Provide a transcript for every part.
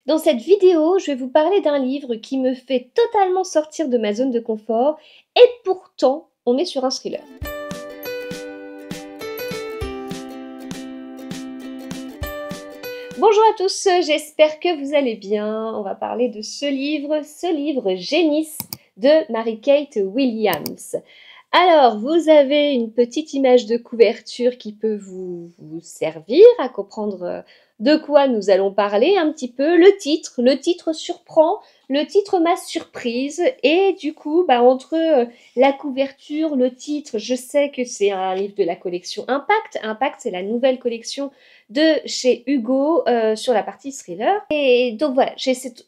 Dans cette vidéo, je vais vous parler d'un livre qui me fait totalement sortir de ma zone de confort et pourtant, on est sur un thriller. Bonjour à tous, j'espère que vous allez bien. On va parler de ce livre Génisse de Mary-Kate Williams. Alors, vous avez une petite image de couverture qui peut vous servir à comprendre de quoi nous allons parler un petit peu. Le titre surprend, le titre m'a surprise et du coup, entre la couverture, le titre, je sais que c'est un livre de la collection Impact. Impact, c'est la nouvelle collection de chez Hugo sur la partie thriller. Et donc voilà,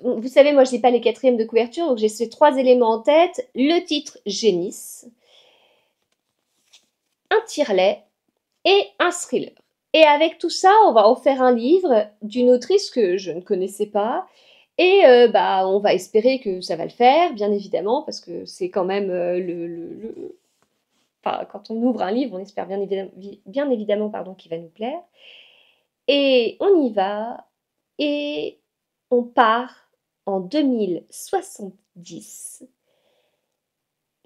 vous savez, moi je n'ai pas les quatrièmes de couverture, donc j'ai ces trois éléments en tête. Le titre Génisse, un tire-lait et un thriller. Et avec tout ça, on va en faire un livre d'une autrice que je ne connaissais pas. Et on va espérer que ça va le faire, bien évidemment, parce que c'est quand même Enfin, quand on ouvre un livre, on espère bien évidemment qu'il va nous plaire. Et on y va, et on part en 2070.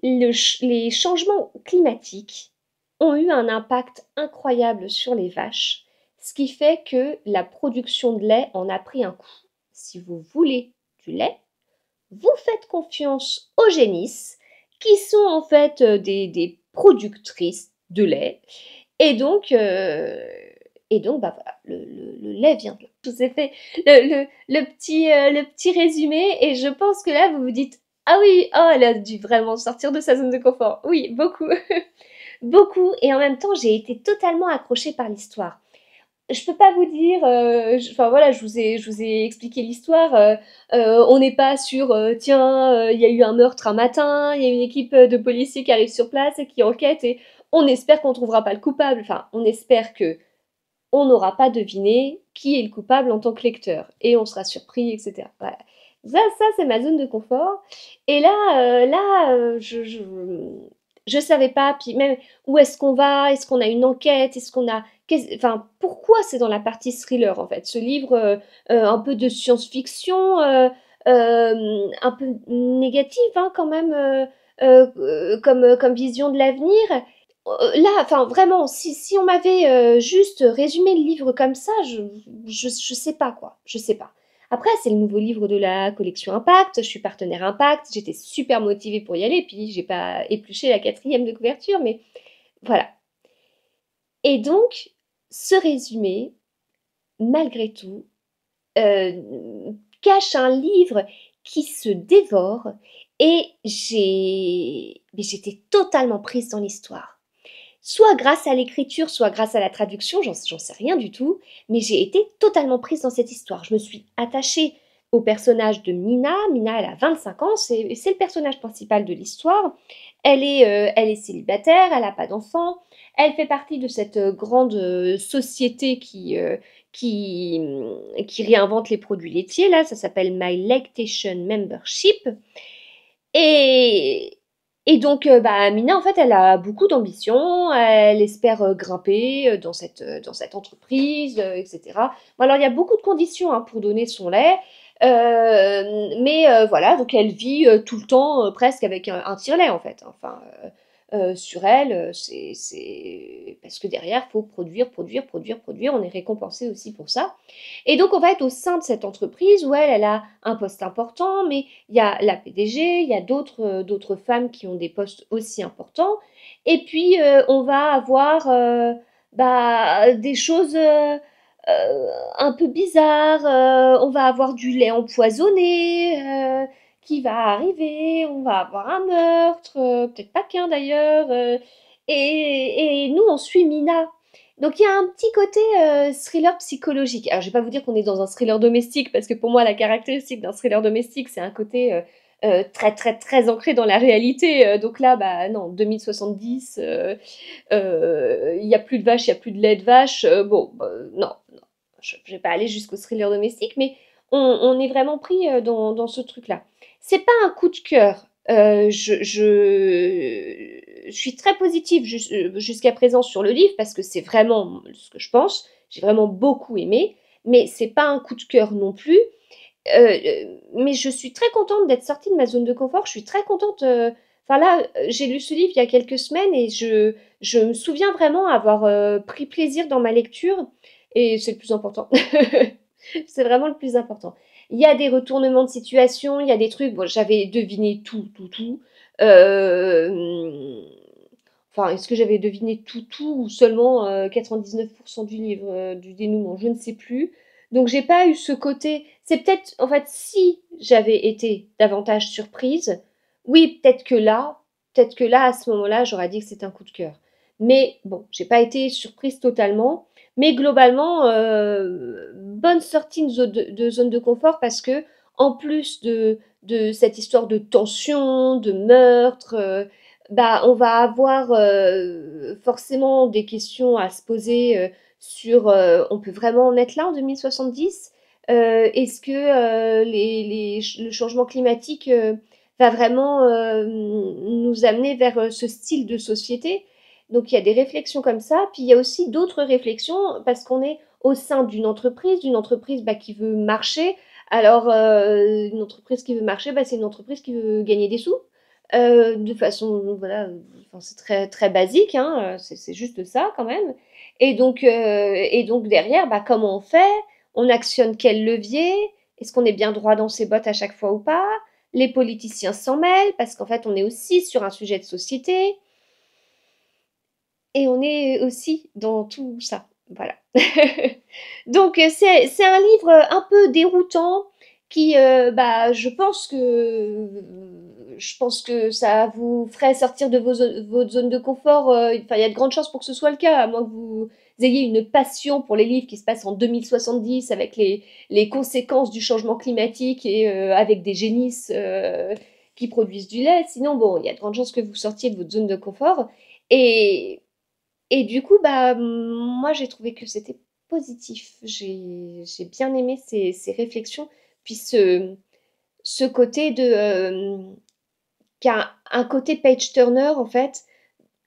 Les changements climatiques ont eu un impact incroyable sur les vaches, ce qui fait que la production de lait en a pris un coup. Si vous voulez du lait, vous faites confiance aux génisses, qui sont en fait des productrices de lait. Et donc voilà, le lait vient de là. Je vous ai fait le petit résumé, et je pense que là, vous vous dites « Ah oui, oh, elle a dû vraiment sortir de sa zone de confort. » Oui, beaucoup. Beaucoup, et en même temps, j'ai été totalement accrochée par l'histoire. Je peux pas vous dire, je vous ai expliqué l'histoire. On n'est pas sur, tiens, il y a eu un meurtre un matin, il y a une équipe de policiers qui arrive sur place et qui enquête, et on espère qu'on trouvera pas le coupable. Enfin, on espère que on n'aura pas deviné qui est le coupable en tant que lecteur, et on sera surpris, etc. Voilà. Ça c'est ma zone de confort. Et je savais pas, puis même où est-ce qu'on va, est-ce qu'on a une enquête, enfin, pourquoi c'est dans la partie thriller en fait, ce livre un peu de science-fiction, un peu négative hein, quand même, comme vision de l'avenir. Là, enfin vraiment, si on m'avait juste résumé le livre comme ça, je sais pas quoi, je sais pas. Après, c'est le nouveau livre de la collection Impact, je suis partenaire Impact, j'étais super motivée pour y aller, puis j'ai pas épluché la quatrième de couverture, mais voilà. Et donc, ce résumé, malgré tout, cache un livre qui se dévore, et j'étais totalement prise dans l'histoire. Soit grâce à l'écriture, soit grâce à la traduction, j'en sais rien du tout, mais j'ai été totalement prise dans cette histoire. Je me suis attachée au personnage de Mina. Mina, elle a 25 ans, c'est le personnage principal de l'histoire. Elle est célibataire, elle n'a pas d'enfant, elle fait partie de cette grande société qui réinvente les produits laitiers, là, ça s'appelle My Lactation Membership. Et, et donc, Mina, en fait, elle a beaucoup d'ambition, elle espère grimper dans cette entreprise, etc. Bon, alors, il y a beaucoup de conditions hein, pour donner son lait, mais voilà, donc elle vit tout le temps presque avec un tire-lait, en fait. Enfin, sur elle, c'est parce que derrière, il faut produire, on est récompensé aussi pour ça. Et donc, on va être au sein de cette entreprise où elle a un poste important, mais il y a la PDG, il y a d'autres femmes qui ont des postes aussi importants. Et puis, on va avoir des choses un peu bizarres. On va avoir du lait empoisonné qui va arriver. On va avoir un meurtre, peut-être pas qu'un d'ailleurs. Et nous, on suit Mina. Donc il y a un petit côté thriller psychologique. Alors je vais pas vous dire qu'on est dans un thriller domestique, parce que pour moi la caractéristique d'un thriller domestique c'est un côté très très très ancré dans la réalité. Donc là bah non, 2070, il y a plus de vaches, il y a plus de lait de vache. Non, je vais pas aller jusqu'au thriller domestique, mais on est vraiment pris dans ce truc-là. C'est pas un coup de cœur. Je suis très positive jusqu'à présent sur le livre parce que c'est vraiment ce que je pense. J'ai vraiment beaucoup aimé, mais c'est pas un coup de cœur non plus. Mais je suis très contente d'être sortie de ma zone de confort. Je suis très contente. Enfin là, j'ai lu ce livre il y a quelques semaines et je me souviens vraiment avoir pris plaisir dans ma lecture. Et c'est le plus important. C'est vraiment le plus important. Il y a des retournements de situation, il y a des trucs. Bon, j'avais deviné tout, tout, tout. Euh, Enfin, est-ce que j'avais deviné tout, tout ou seulement 99% du livre, du dénouement? Je ne sais plus. Donc, j'ai pas eu ce côté. C'est peut-être, en fait, si j'avais été davantage surprise, oui, peut-être que là, à ce moment-là, j'aurais dit que c'était un coup de cœur. Mais bon, j'ai pas été surprise totalement. Mais globalement, bonne sortie de zone de confort parce que, en plus de cette histoire de tension, de meurtre, bah, on va avoir forcément des questions à se poser sur on peut vraiment en être là en 2070. Est-ce que le changement climatique va vraiment nous amener vers ce style de société? Donc il y a des réflexions comme ça, puis il y a aussi d'autres réflexions parce qu'on est au sein d'une entreprise bah, qui veut marcher. Alors, une entreprise qui veut marcher, bah, c'est une entreprise qui veut gagner des sous. De façon, voilà, enfin, c'est très, très basique, hein, c'est juste ça quand même. Et donc derrière, bah, comment on fait? On actionne quel levier? Est-ce qu'on est bien droit dans ses bottes à chaque fois ou pas? Les politiciens s'en mêlent parce qu'en fait, on est aussi sur un sujet de société et on est aussi dans tout ça. Voilà. Donc, c'est un livre un peu déroutant qui, bah, je pense que ça vous ferait sortir de votre zone de confort. Enfin, il y a de grandes chances pour que ce soit le cas, à moins que vous ayez une passion pour les livres qui se passent en 2070 avec les conséquences du changement climatique et avec des génisses qui produisent du lait. Sinon, bon, il y a de grandes chances que vous sortiez de votre zone de confort. Et et du coup, bah, moi, j'ai trouvé que c'était positif. J'ai bien aimé ces réflexions, puis ce côté de, un côté page-turner, en fait,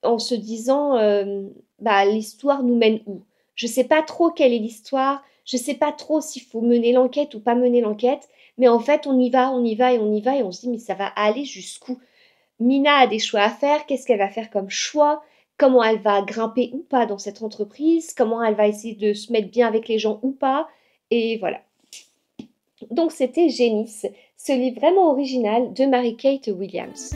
en se disant, bah, l'histoire nous mène où? Je sais pas trop quelle est l'histoire, je sais pas trop s'il faut mener l'enquête ou pas mener l'enquête, mais en fait, on y va, on y va et on y va et on se dit, mais ça va aller jusqu'où? Mina a des choix à faire. Qu'est-ce qu'elle va faire comme choix? Comment elle va grimper ou pas dans cette entreprise? Comment elle va essayer de se mettre bien avec les gens ou pas? Et voilà. Donc c'était Génis, ce livre vraiment original de Mary-Kate Williams.